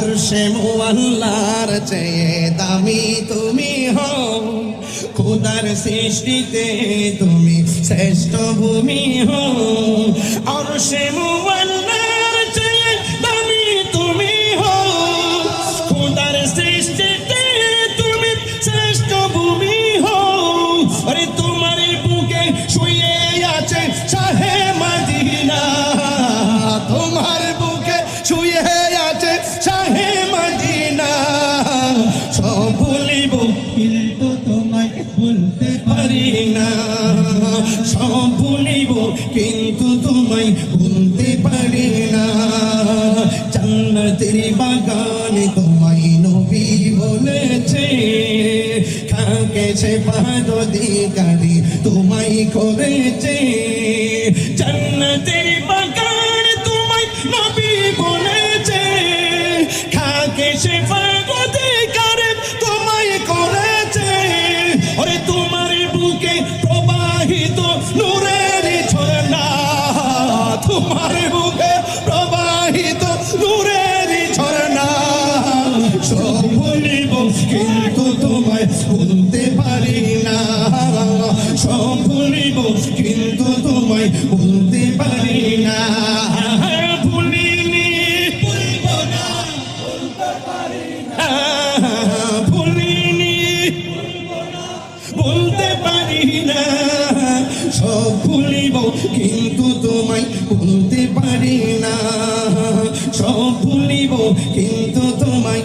আরশে মুআল্লার চেয়ে দামি তুমি হও, খোদার সৃষ্টিতে তুমি শ্রেষ্ঠ ভূমি হও। আরশে মুআল্লার চেয়ে দামি তুমি হও, খোদার সৃষ্টিতে তুমি শ্রেষ্ঠ ভূমি হও। আরে তোমার বুকে শুয়ে আছে শাহে মদিনা, তোমার বুকে শুয়ে আছে শাহে মদিনা। সব ভুলিব কিন্তু তোমায় ভুলতে পারি না, সব ভুলিব কিন্তু তোমায় ভুলতে পারি না। জান্নাতের বাগানে তোমায় নবী বলেছে, খাকে সে পাদধিকারী তোমায় করেছে। জান্নাতের বাগান তোমায় নবী বলেছে, খাকে সে পাদধিকারী তোমায় করেছে। ওরে তোমার বুকে প্রবাহিত নূরের ঝর্ণা, তোমার বুকে প্রবাহিত নূরের ঝর্ণা। সব ভুলিব কিন্তু তোমায় ভুলতে পারি না, সব ভুলিব কিন্তু তোমায় ভুলতে পারি না। ভুলিনি ভুলব না, ভুলতে পারি না, ভুলিনি ভুলতে পারি না। সব ভুলিব কিন্তু তোমায় ভুলতে পারি না, সব ভুলিব কিন্তু তোমায়